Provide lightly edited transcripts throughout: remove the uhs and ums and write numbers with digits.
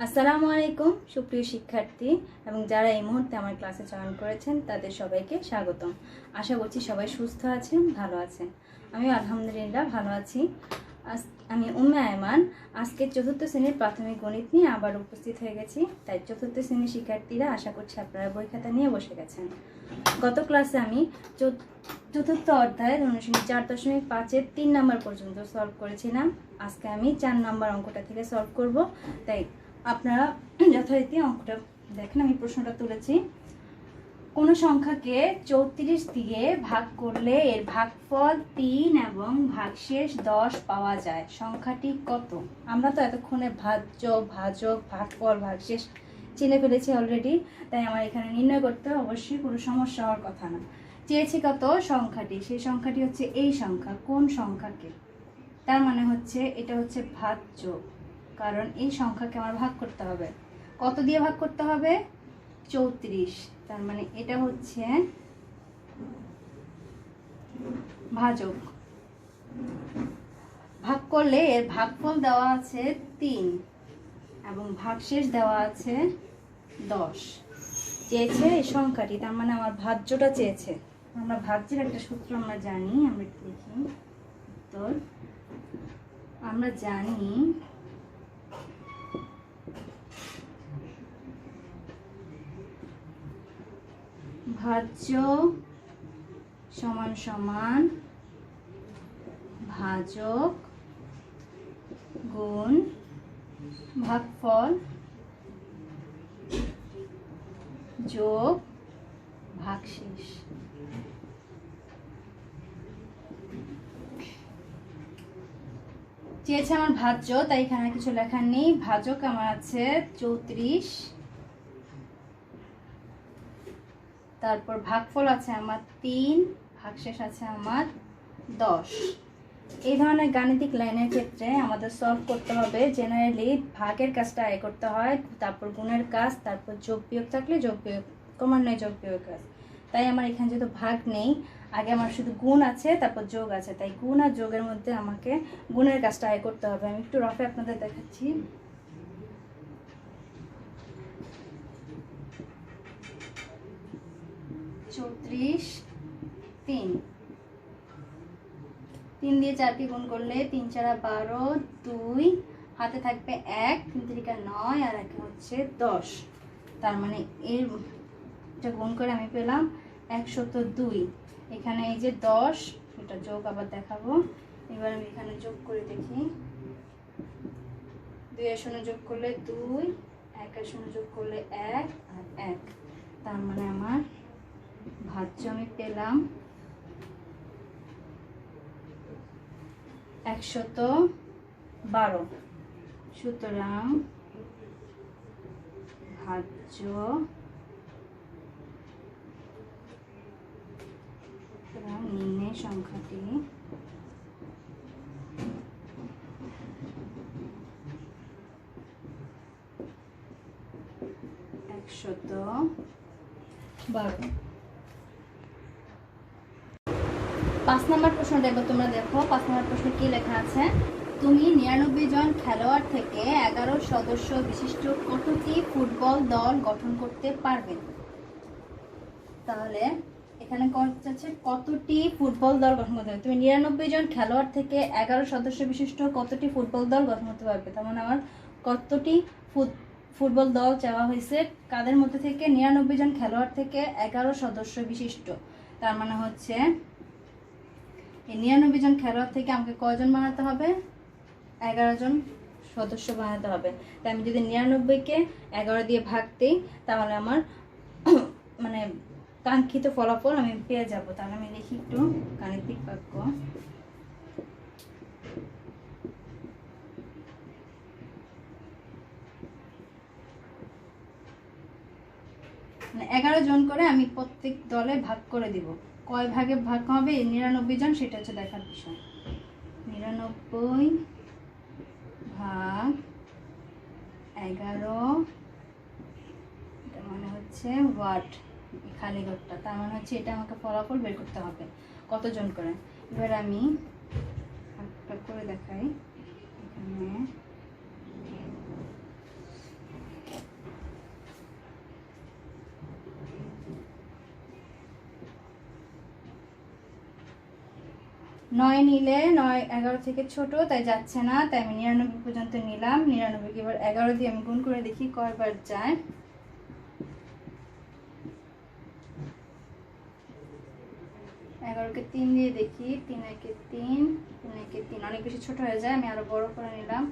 আসসালামু আলাইকুম সুপ্রিয় শিক্ষার্থী এবং যারা এই মুহূর্তে আমার ক্লাসে জয়েন করেছেন তাদের সবাইকে স্বাগতম। আশা করছি সবাই সুস্থ আছেন, ভালো আছেন। আমি আলহামদুলিল্লাহ ভালো আছি। আমি উম্মে আয়মান। আজকে চতুর্থ শ্রেণীর প্রাথমিক গণিত নিয়ে আবার উপস্থিত হয়ে গেছি। তাই চতুর্থ শ্রেণীর শিক্ষার্থীরা আশা করছি আপনারা বই খাতা নিয়ে বসে গেছেন। গত ক্লাসে আমি চতুর্থ অধ্যায়ের অনুশীলনী 4.5-এর 3 নম্বর পর্যন্ত সলভ করেছিলাম। আজকে আমি 4 নম্বর অঙ্কটা থেকে সলভ করব। তাই আপনারা যথারীতি অঙ্কটা দেখেন। আমি প্রশ্নটা তুলেছি, কোনো সংখ্যাকে 34 দিয়ে ভাগ করলে এর ভাগফল 3 এবং ভাগশেষ 10 পাওয়া যায়, সংখ্যাটি কত? আমরা তো এতক্ষণে ভাজ্য, ভাজক, ভাগফল, ভাগশেষ চিনে ফেলেছি অলরেডি। তাই আমার এখানে নির্ণয় করতে অবশ্যই কোনো সমস্যা হওয়ার কথা না। চেয়েছি কত? সংখ্যাটি। সেই সংখ্যাটি হচ্ছে এই সংখ্যা। কোন সংখ্যাকে? তার মানে হচ্ছে এটা হচ্ছে ভাজ্য, কারণ এই সংখ্যাকে আমার ভাগ করতে হবে। কত দিয়ে ভাগ করতে হবে? 34। তার মানে এটা হচ্ছে ভাজক। ভাগ করলে এর ভাগফল দেওয়া আছে 3 এবং ভাগশেষ দেওয়া আছে 10। চেয়েছে এই সংখ্যাটি, তার মানে আমার ভাজ্যটা চেয়েছে। আমরা ভাজ্যের একটা সূত্র আমরা জানি, আমরা দেখি উত্তর। আমরা জানি ভাজ্য সমান সমান ভাজক গুণ ভাগফল যোগ ভাগশেষ। চেয়েছে আমার ভাজ্য, তাই এখানে কিছু লেখার নেই। ভাজক আমার আছে 34, তারপর ভাগফল আছে আমার 3, ভাগশেষ আছে আমার 10। এই ধরনের গাণিতিক লাইনের ক্ষেত্রে আমাদের সলভ করতে হবে জেনারেলি ভাগের কাজটা আগে করতে হয়, তারপর গুণের কাজ, তারপর যোগ বিয়োগ থাকলে যোগ বিয়োগ, ক্রমান্বয়ে যোগ বিয়োগ কাজ। তাই আমার এখানে যেহেতু ভাগ নেই, আগে আমার শুধু গুণ আছে, তারপর যোগ আছে, তাই গুণ আর যোগের মধ্যে আমাকে গুণের কাজটা আগে করতে হবে। আমি একটু রফে আপনাদের দেখাচ্ছি। 34, 3 দিয়ে 4কে গুণ করলে 3 4 12, 2 হাতে থাকবে 1, 3 3 9 আর 1 হচ্ছে 10। তার মানে এটা গুণ করে আমি পেলাম 102। এখানে এই যে 10, এটা যোগ আবার দেখাবো। এবার আমি এখানে যোগ করে দেখি। 2 এর সঙ্গে যোগ করলে 2, 1 এর সঙ্গে যোগ করলে 1 আর 1। তার মানে আমার ভাজ্য আমি পেলাম 112। সুতরাং ভাজ্য নিম্নের সংখ্যাটি 112। 5 নম্বর প্রশ্নটা এবার তোমরা দেখো। 5 নম্বর প্রশ্ন কি লেখা আছে? তুমি 99 জন খেলোয়াড় থেকে 11 সদস্য বিশিষ্ট কতটি ফুটবল দল গঠন করতে পারবে? তাহলে এখানে হচ্ছে কতটি ফুটবল দল গঠন করতে পারবে। তুমি 99 জন খেলোয়াড় থেকে 11 সদস্য বিশিষ্ট কতটি ফুটবল দল গঠন করতে পারবে। তার মানে আমার কতটি ফুটবল দল চাওয়া হয়েছে, কাদের মধ্যে থেকে? 99 জন খেলোয়াড় থেকে 11 সদস্য বিশিষ্ট। তার মানে হচ্ছে এই 99 জন খেলোয়াড় থেকে আমাকে কয়জন বানাতে হবে? 11 জন সদস্য বানাতে হবে। তাই আমি যদি 99কে 11 দিয়ে ভাগ দিই, তাহলে আমার মানে কাঙ্ক্ষিত ফলাফল আমি পেয়ে যাব। তাহলে আমি লিখি একটু গাণিতিক বাক্য। মানে 11 জন করে আমি প্রত্যেক দলে ভাগ করে দিব। কয় ভাগে ভাগ হবে 99 জন, সেটা হচ্ছে দেখার বিষয়। 99 ভাগ 11, এটা মানে হচ্ছে ওয়াট, খালি ঘরটা। তার মানে হচ্ছে এটা আমাকে ফলাফল বের করতে হবে কতজন করে। এবার আমি ভাগটা করে দেখাই। এখানে 9 নিলে 9 11 থেকে ছোট, তাই যাচ্ছে না, তাই আমি 99 পর্যন্ত নিলাম। 99 কে এবার 11 দিয়ে আমি গুণ করে দেখি কয়বার যায়। 11 কে 3 দিয়ে দেখি, 3 একে 3, 3 একে 3, অনেক বেশি ছোট হয়ে যায়, আমি আরো বড় করে নিলাম।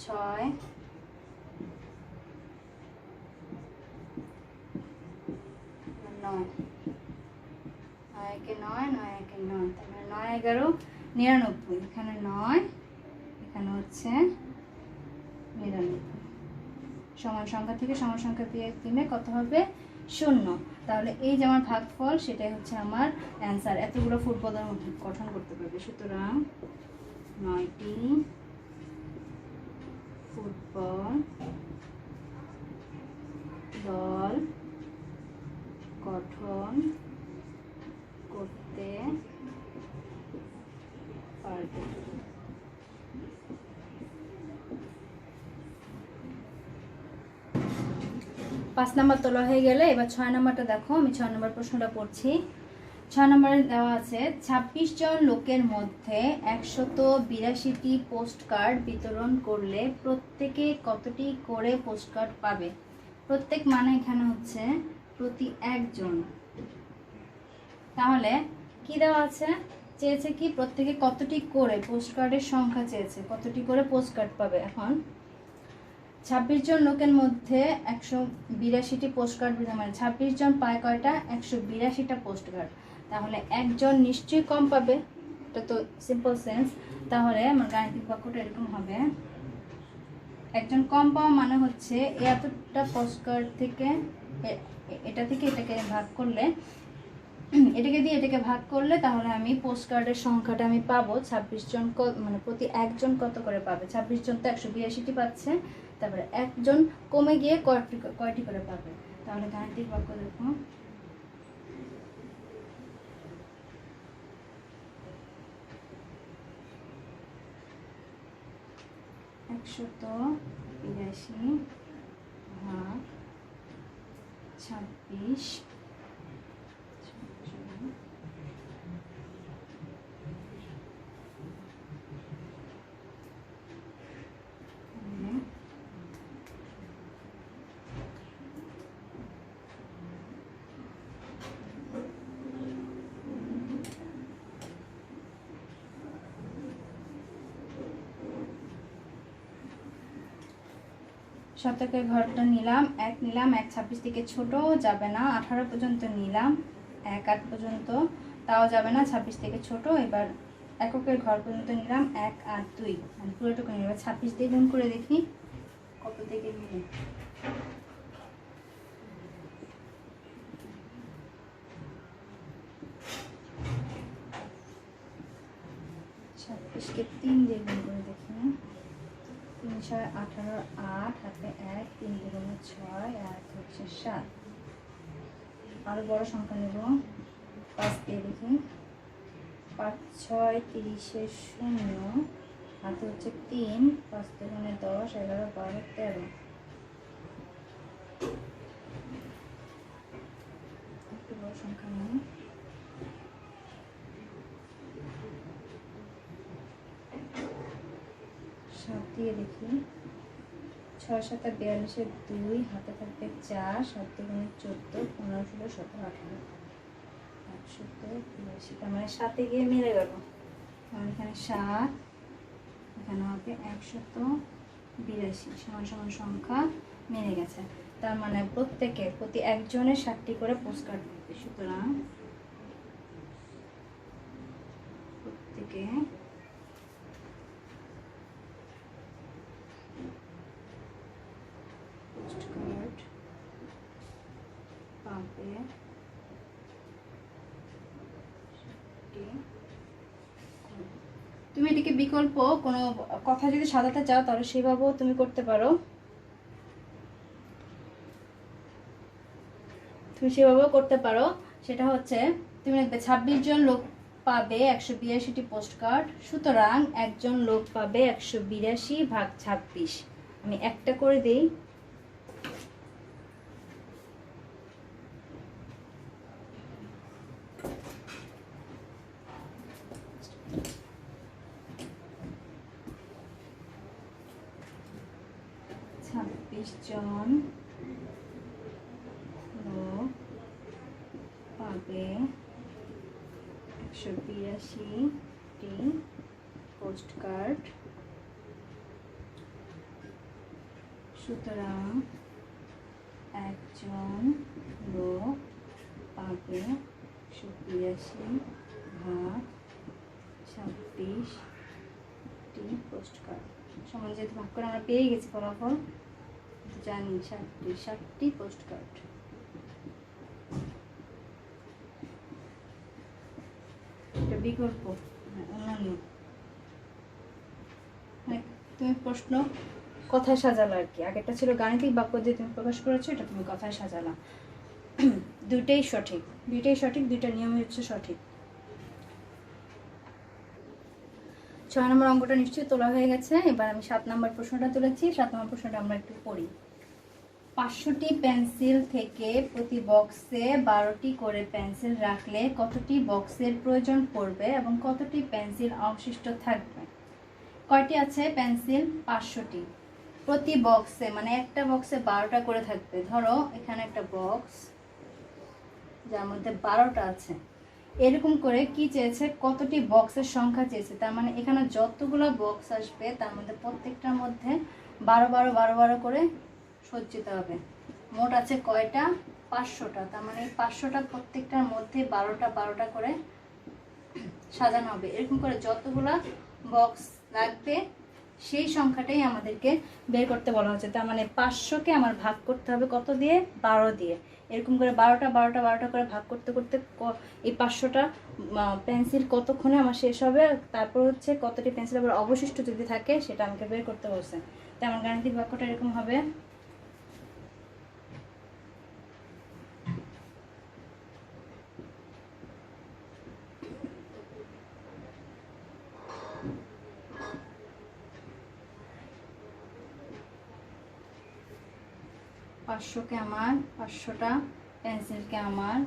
6 9, 9 একে 9, 9 একে 9, তার মানে 9 11 99, এখানে 9, এখানে হচ্ছে 99। সমান সংখ্যা থেকে সমান সংখ্যা দিয়ে দিলে কত হবে? 0। তাহলে এই যে আমার ভাগফল, সেটাই হচ্ছে আমার অ্যান্সার। এতগুলো ফুটবলের মধ্যে গঠন করতে পারবে। সুতরাং 9টি ফুটবল দল গঠন করতে পারবে। 5 নাম্বার তোলা হয়ে গেলে এবার 6 নাম্বারটা দেখো। আমি 6 নাম্বার প্রশ্নটা পড়ছি। 6 নম্বরে দেওয়া আছে 26 জন লোকের মধ্যে 182টি পোস্ট কার্ড বিতরণ করলে প্রত্যেকে কতটি করে পোস্ট কার্ড পাবে? প্রত্যেক মানে এখানে হচ্ছে প্রতি একজন। তাহলে কি দেওয়া আছে? চেয়েছে কি প্রত্যেকে কতটি করে পোস্ট কার্ডের সংখ্যা চেয়েছে, কতটি করে পোস্ট কার্ড পাবে। এখন 26 জন লোকের মধ্যে 182টি পোস্ট কার্ড, মানে 26 জন পায় কয়টা? 182টা পোস্ট কার্ড। তাহলে একজন নিশ্চয়ই কম পাবে, এটা তো সিম্পল সেন্স। তাহলে আমার গাণিতিক বাক্যটা এরকম হবে, একজন কম পাওয়া মানে হচ্ছে এতটা পোস্ট কার্ড থেকে এটা থেকে এটাকে ভাগ করলে, এটাকে দিয়ে এটাকে ভাগ করলে তাহলে আমি পোস্ট কার্ডের সংখ্যাটা আমি পাবো 26 জন, মানে প্রতি একজন কত করে পাবে। 26 জন তো 182টি পাচ্ছে, তারপরে একজন কমে গিয়ে কয়টি করে পাবে। তাহলে গাণিতিক বাক্য দেখো, একশত 82 ভাগ 26, শতকের ঘরটা নিলাম, 1 নিলাম, 1 26 থেকে ছোট যাবে না, 18 পর্যন্ত নিলাম, 1 8 পর্যন্ত তাও যাবে না, 26 থেকে ছোট। এবার এককের ঘর পর্যন্ত নিলাম, 1 8 2, মানে পুরোটুকু নিলাম। 26 দিয়ে গুণ করে দেখি কত থেকে মিলে। 26 কে 3 দিয়ে গুণ করে দেখি, 3 6 18, 8 হাতে 1, 3 দুগুণে 6, 1 হচ্ছে 7। আরো বড় সংখ্যা নেব, 5 দিয়ে দেখি, 5 6 30 0, হাতে হচ্ছে 3, 5 দুগুণে 10, 11 12 13। একটু বড় সংখ্যা নেব, 7 দিয়ে দেখি, 6 7 42, 2 হাতে থাকবে 4, 7 দুগুণে 14, 15 16 17 18, 182, তার মানে 7 গিয়ে মিলে গেল। তাহলে এখানে 7, এখানে হবে 182 সমান সমান সংখ্যা মিলে গেছে। তার মানে প্রত্যেকে প্রতি একজনের 7টি করে পোস্ট কার্ড দিতে। সুতরাং প্রত্যেকে পোস্ট কার্ড পাবে। তুমি এটিকে বিকল্প কোনো কথা যদি সাজাতে চাও তাহলে সেভাবেও তুমি করতে পারো, সেটা হচ্ছে তুমি দেখবে 26 জন লোক পাবে 182টি পোস্ট কার্ড, সুতরাং একজন লোক পাবে 182 ভাগ 26। আমি একটা করে দেই, 26 জন লোক পাবে 182টি পোস্ট কার্ড। সুতরাং একজন লোক পাবে 182 ভাগ 26টি পোস্ট কার্ড। সমান যেহেতু ভাগ করে আমরা পেয়ে গেছি ফলাফল, জানি 60টি পোস্ট কার্ড। এটা বিকল্প অন্যান্য। তুমি প্রশ্ন কথায় সাজালা আর কি, আগেরটা ছিল গাণিতিক বাক্য দিয়ে তুমি প্রকাশ করেছো, এটা তুমি কথায় সাজালা। দুইটাই সঠিক, দুইটা নিয়মই হচ্ছে সঠিক। 6 নম্বর অঙ্কটা নিশ্চয়ই তোলা হয়ে গেছে। এবার আমি 7 নম্বর প্রশ্নটা তুলেছি। 7 নম্বর প্রশ্নটা আমরা একটু পড়ি। 500টি পেন্সিল থেকে প্রতি বক্সে 12টি করে পেন্সিল রাখলে কতটি বক্সের প্রয়োজন পড়বে এবং কতটি পেন্সিল অবশিষ্ট থাকবে? কয়টি আছে পেন্সিল? 500টি। প্রতি বক্সে মানে একটা বক্সে 12টা করে থাকবে। ধরো এখানে একটা বক্স যার মধ্যে 12টা আছে, এরকম করে কি চেয়েছে, কতটি বক্সের সংখ্যা চেয়েছে। তার মানে এখানে যতগুলো বক্স আসবে তার মধ্যে প্রত্যেকটার মধ্যে 12 12 12 12 করে সজ্জিত হবে। মোট আছে কয়টা? 500টা। তার মানে এই 500টা প্রত্যেকটার মধ্যে 12টা 12টা করে সাজানো হবে। এরকম করে যতগুলা বক্স লাগবে সেই সংখ্যাটাই আমাদেরকে বের করতে বলা হচ্ছে। তার মানে 500কে আমার ভাগ করতে হবে কত দিয়ে? 12 দিয়ে। এরকম করে 12টা 12টা 12টা করে ভাগ করতে করতে এই 500টা পেন্সিল কতক্ষণে আমার শেষ হবে, তারপর হচ্ছে কতটি পেন্সিল আবার অবশিষ্ট যদি থাকে সেটা আমাকে বের করতে বলছে। তাই আমার গাণিতিক বাক্যটা এরকম হবে, পাঁচশোকে আমার 500টা পেন্সিলকে আমার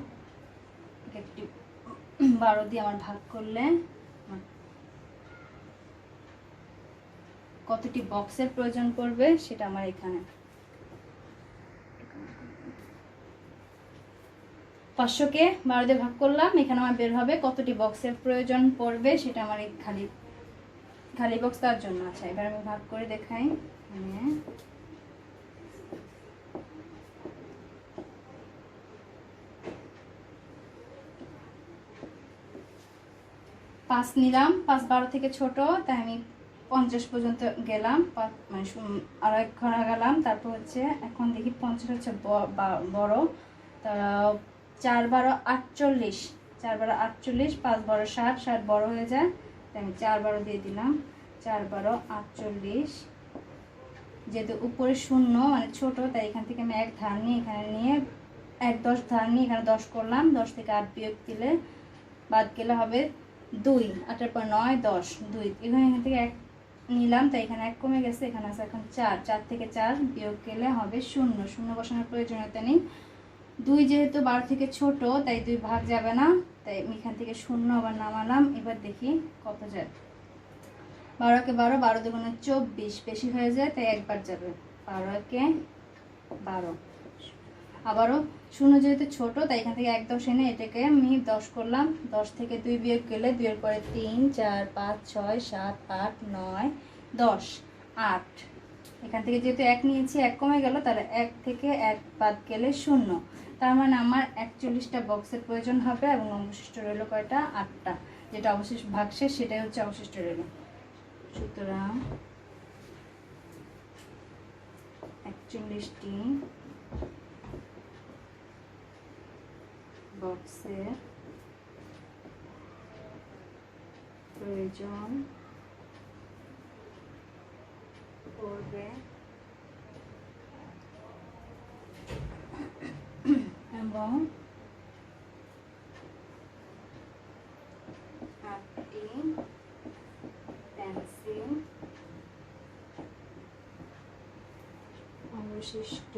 একটি 12 দিয়ে আমার ভাগ করলে কতটি বক্সের প্রয়োজন পড়বে সেটা আমার এখানে 500কে 12 দিয়ে ভাগ করলাম, এখানে আমার বের হবে কতটি বক্সের প্রয়োজন পড়বে সেটা আমার এই খালি বক্স তার জন্য। আচ্ছা এবার আমি ভাগ করে দেখাই। 5 নিলাম, 5 12 থেকে ছোট, তাই আমি 50 পর্যন্ত গেলাম, মানে আরো 1 ঘন্টা গেলাম। তারপর হচ্ছে এখন দেখি 50 হচ্ছে বড়, তা 4 12 48, 4 12 48, 5 12 60, 60 বড় হয়ে যায়, তাই আমি 4 12 দিয়ে দিলাম। 4 12 48, যেহেতু উপরে 0 মানে ছোট, তাই এখান থেকে আমি 1 ধার নিয়ে এখানে নিয়ে 1 10 ধার নিয়ে এখানে 10 করলাম। 10 থেকে 8 বিয়োগ দিলে বাদ গেলে হবে 2, 8 পর 9 10, 2 এখানে থেকে 1 নিলাম, তাই এখানে 1 কমে গেছে, এখানে আছে এখন 4, 4 থেকে 4 বিয়োগ গেলে হবে 0, 0 বসানোর প্রয়োজনীয়তা নেই। 2 যেহেতু 12 থেকে ছোট তাই 2 ভাগ যাবে না, তাই আমি এখান থেকে 0 আবার নামালাম। এবার দেখি কত যায়। 12 কে 12, 12 দুগুণে 24, বেশি হয়ে যায় তাই একবার যাবে। 12 কে 12, আবারও 0 যেহেতু ছোট তাই এখান থেকে 1 10 এনে এটাকে আমি 10 করলাম। 10 থেকে 2 বিয়োগ গেলে 2 এর পরে 3 4 5 6 7 8 9 10 8, এখান থেকে যেহেতু 1 নিয়েছি 1 কমে গেল, তাহলে 1 থেকে 1 বাদ গেলে 0। তার মানে আমার 41টা বক্সের প্রয়োজন হবে এবং অবশিষ্ট রইল কয়টা? 8টা। যেটা অবশিষ্ট ভাগশেষ সেটাই হচ্ছে অবশিষ্ট রইল। সুতরাং 41টি বক্সের প্রয়োজন পড়বে এবং 8টি পেন্সিল অবশিষ্ট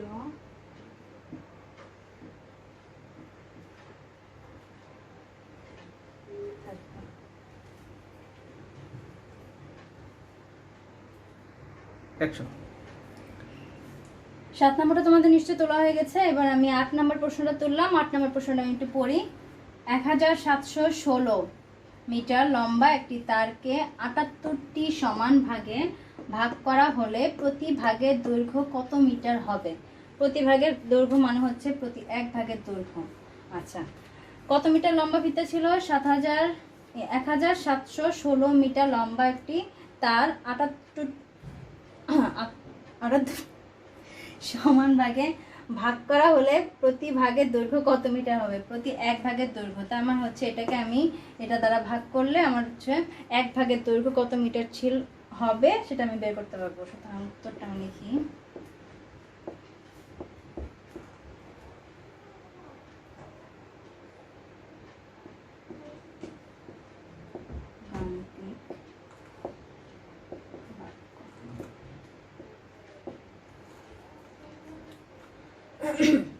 অ্যাকশন। 7 নম্বরটা তোমাদের নিশ্চয় তোলা হয়ে গেছে। এবার আমি 8 নম্বর প্রশ্নটা তুললাম। 8 নম্বর প্রশ্নটা আমি একটু পড়ি। 1716 মিটার লম্বা একটি তারকে 78টি সমান ভাগে ভাগ করা হলে প্রতি ভাগের দৈর্ঘ্য কত মিটার হবে? প্রতি ভাগের দৈর্ঘ্য মানে হচ্ছে প্রতি এক ভাগের দৈর্ঘ্য। আচ্ছা, কত মিটার লম্বা ফিতা ছিল? 1716 মিটার লম্বা একটি তার 78 সমান ভাগে ভাগ করা হলে প্রতি ভাগের দৈর্ঘ্য কত মিটার হবে? প্রতি এক ভাগের দৈর্ঘ্য। তার মানে হচ্ছে এটাকে আমি এটা দ্বারা ভাগ করলে আমার হচ্ছে এক ভাগের দৈর্ঘ্য কত মিটার হবে সেটা আমি বের করতে পারবো। সুতরাং উত্তরটা আমি লিখি।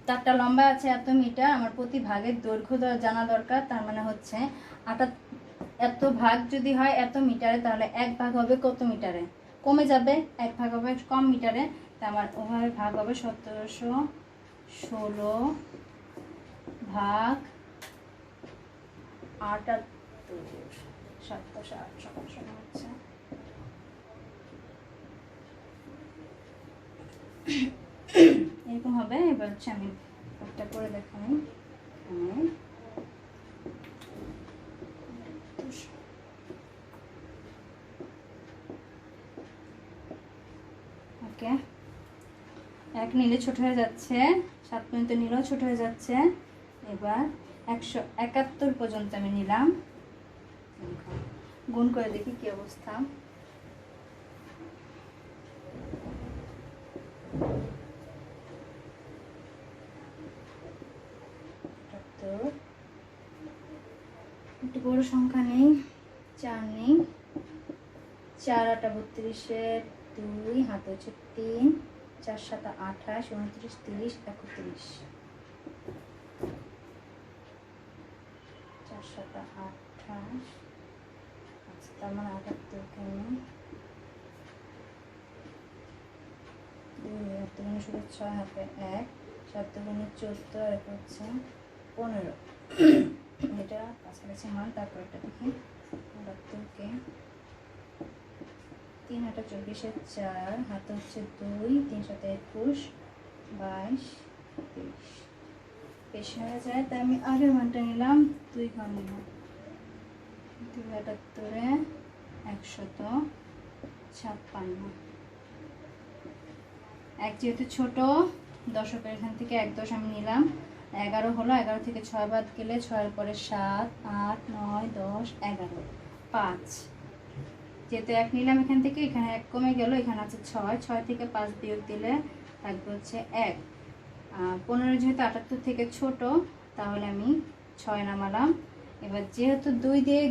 তারটা লম্বা আছে এত মিটার, আমার প্রতি ভাগের দৈর্ঘ্য জানা দরকার। তার মানে হচ্ছে এত ভাগ যদি হয় এত মিটারে, তাহলে এক ভাগ হবে কত মিটারে? কমে যাবে, এক ভাগ হবে কম মিটারে। তা আমার ওভাবে ভাগ হবে 1716 ভাগ 78, 708 সমান হচ্ছে এরকম হবে। এবার হচ্ছে আমি একটা করে দেখাই। ওকে, 1 নিলে ছোট হয়ে যাচ্ছে, 7 পর্যন্ত নিলেও ছোট হয়ে যাচ্ছে। এবার 171 পর্যন্ত আমি নিলাম, গুণ করে দেখি কি অবস্থা। একটু বড় সংখ্যা নেই, 4 নেই, 4 8 32, 2 হাতে হচ্ছে 3, 4 7 28, 29 30 31, 4 7 28। আচ্ছা, তার মানে 78 কেন 2 হাতে 6 হাতে 1, 7 গুণে 14 আর হচ্ছে 15। এটা কাছাকাছি মান। তারপর একটা দেখি 78কে 3 8 24, 4 হাতে হচ্ছে 2, 3 7 21, 22 23 বেশি হয়ে যায়। তাই আমি আগের মানটা নিলাম, 2 ঘর নিলাম। 2 78 156। 1 যেহেতু ছোট, দশকের এখান থেকে 1 দশ আমি নিলাম। 11 হলো, 11 থেকে 6 বাদ গেলে 6 এর পরে 7 8 9 10 11 5। যেহেতু 1 নিলাম এখান থেকে, এখানে 1 কমে গেল, এখানে আছে 6, 6 থেকে 5 বিয়োগ দিলে থাকবে হচ্ছে 1। 15 যেহেতু 78 থেকে ছোট, তাহলে আমি 6 নামালাম। এবার যেহেতু 2 দিয়ে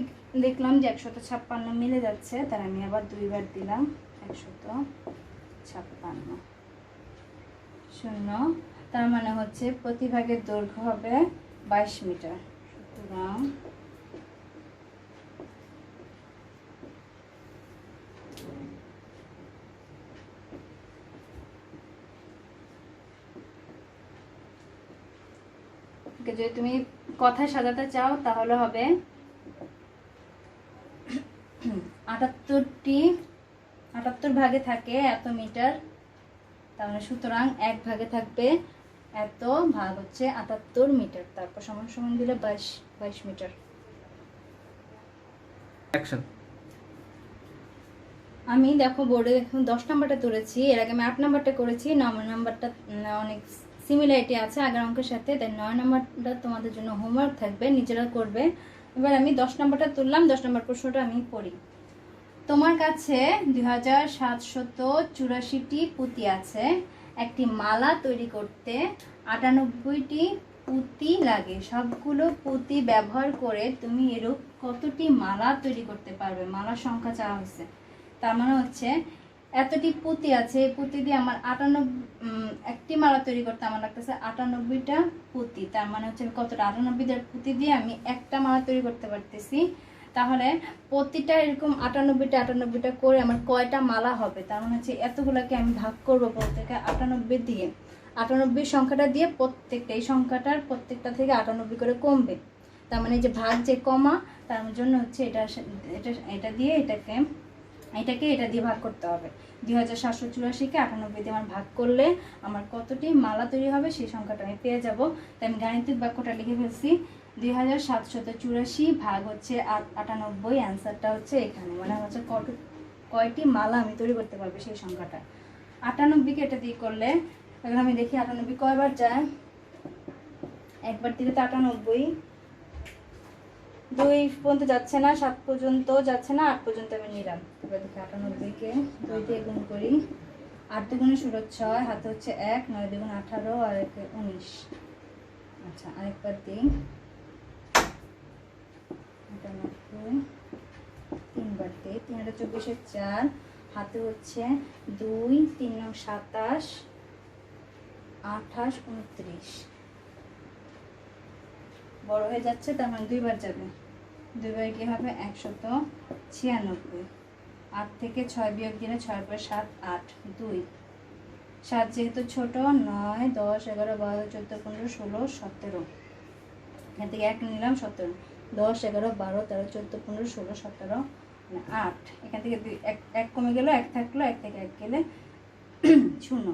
দেখলাম যে 156 মিলে যাচ্ছে, তার আমি আবার 2 বার দিলাম, 156 0। তার মানে হচ্ছে প্রতি ভাগের দৈর্ঘ্য হবে 22 মিটার। সুতরাং যদি তুমি কথায় সাজাতে চাও তাহলে হবে 78 ভাগে থাকে এত মিটার, তাহলে সুতরাং 1 ভাগে থাকবে এত, ভাগ হচ্ছে 78 মিটার, তারপর সমান সমান দিলে 22 মিটার। আমি দেখো বোর্ডে দেখো 10 নাম্বারটা তুলেছি, এর আগে আমি 8 নাম্বারটা করেছি। 9 নাম্বারটা অনেক সিমিলারিটি আছে আগের অঙ্কের সাথে, তাই 9 নাম্বারটা তোমাদের জন্য হোমওয়ার্ক থাকবে, নিজেরা করবে। এবার আমি 10 নাম্বারটা তুললাম। 10 নাম্বার প্রশ্নটা আমি পড়ি। তোমার কাছে 2784টি পুঁতি আছে। একটি মালা তৈরি করতে 98টি পুঁতি লাগে। সবগুলো পুঁতি ব্যবহার করে তুমি এরূপ কতটি মালা তৈরি করতে পারবে? মালার সংখ্যা চাওয়া হয়েছে। তার মানে হচ্ছে এতটি পুঁতি আছে, এই পুঁতি দিয়ে আমার একটি মালা তৈরি করতে আমার লাগতেছে 98টা পুঁতি। তার মানে হচ্ছে কতটা? 98টা পুঁতি দিয়ে আমি একটা মালা তৈরি করতে পারতেছি। তাহলে প্রতিটা এরকম 98টা করে আমার কয়টা মালা হবে, তার মানে হচ্ছে এতগুলোকে আমি ভাগ করবো প্রত্যেকে 98 দিয়ে। 98 সংখ্যাটা দিয়ে প্রত্যেকটা, এই সংখ্যাটার প্রত্যেকটা থেকে 98 করে কমবে। তার মানে যে ভাগ যে কমা, তার জন্য হচ্ছে এটা দিয়ে এটাকে এটা দিয়ে ভাগ করতে হবে। 2784কে 98 দিয়ে আমার ভাগ করলে আমার কতটি মালা তৈরি হবে সেই সংখ্যাটা আমি পেয়ে যাব। তাই আমি গাণিতিক বাক্যটা লিখে ফেলছি, 2784 ভাগ হচ্ছে 98, অ্যান্সারটা হচ্ছে এখানে। মানে হচ্ছে কয়টি মালা আমি তৈরি করতে পারবো সেই সংখ্যাটা। 98কে এটা দিয়ে করলে, এখন আমি দেখি 98 কয়বার যায়। একবার দিলে তো 98, 2 পর্যন্ত যাচ্ছে না, 7 পর্যন্ত যাচ্ছে না, 8 পর্যন্ত আমি নিলাম। এবার দেখি 98কে 2 দিয়ে গুণ করি। 8 দুগুণে 16, 6 হাতে হচ্ছে 1, 9 দুগুণ 18 আর 1 19। আচ্ছা আরেকবার দিই, 98, 3বার দিই, 3 হাতে 24, 4 হাতে হচ্ছে 2, 3 9 27, 28, 29। বড় হয়ে যাচ্ছে, তার মানে 2বার যাবে। 2বার কি হবে 196। 8 থেকে 6 বিয়োগ দিলে 6 পরে 7, 8, 2। 7 যেহেতু ছোট, 9 10 11 12 14 15 16 17। এখান থেকে 1 নিলাম, 17। 10 11 12 13 14 15 16 17 মানে 8। এখান থেকে 1 কমে গেল, 1 থাকলো, 1 থেকে 1 গেলে 0।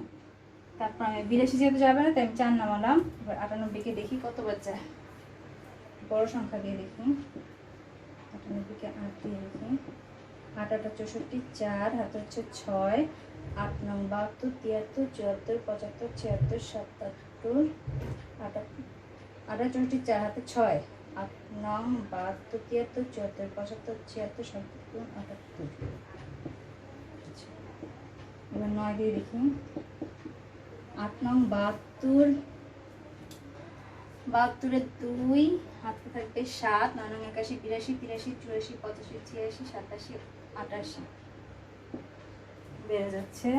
তারপর আমি 82 যেহেতু যাবে না, তাই আমি 4 নামালাম। এবার 98কে দেখি কতবার যায়, বড় সংখ্যা দিয়ে দেখি। 98কে 8 দিয়ে দেখি। 8 8 64, 4 হাতে হচ্ছে 6, 8 9 72 73 74 75 76 77 68 4 হাতে 6, 8 9 72 73 74 75 76 77 78। এবার 9 দিয়ে দেখি। 8 9 72, 72 2 হাতে থাকবে 7, 9 9 81 82 83 84 85 86 87 88 বেড়ে যাচ্ছে।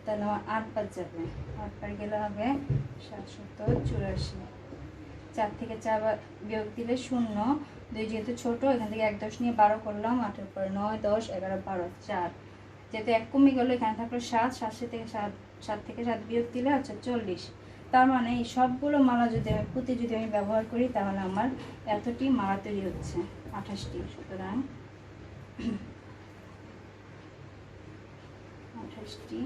তাহলে আমার 8 বার যাবে, 8 বার গেলে হবে 784। 4 থেকে 4 বিয়োগ দিলে 0, 2 যেহেতু ছোট, এখান থেকে 1 10 নিয়ে 12 করলাম। 8-এর পরে 9 10 11 12 4, যেহেতু 1 কমে গেল, এখানে থাকলো 7, 7 থেকে 7 বিয়োগ দিলে হচ্ছে 40। তার মানে এই সবগুলো মালা যদি আমি যদি আমি ব্যবহার করি, তাহলে আমার এতটি মালা তৈরি হচ্ছে, 28টি। সুতরাং 28টি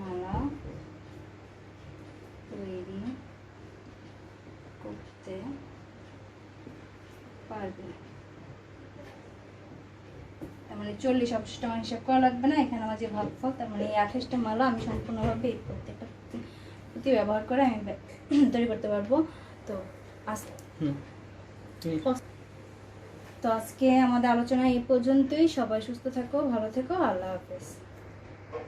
মালা তৈরি করতে পারবে। তার মানে 40 অবশিষ্ট আমার হিসাব করা লাগবে না। এখানে আমার যে ভাগফল, তার মানে এই 28টা মালা আমি সম্পূর্ণভাবে এই প্রত্যেকটা পুঁতি ব্যবহার করে আমি তৈরি করতে পারবো। তো আজকে আমাদের আলোচনা এই পর্যন্তই। সবাই সুস্থ থাকো, ভালো থেকো, আল্লাহ হাফেজ।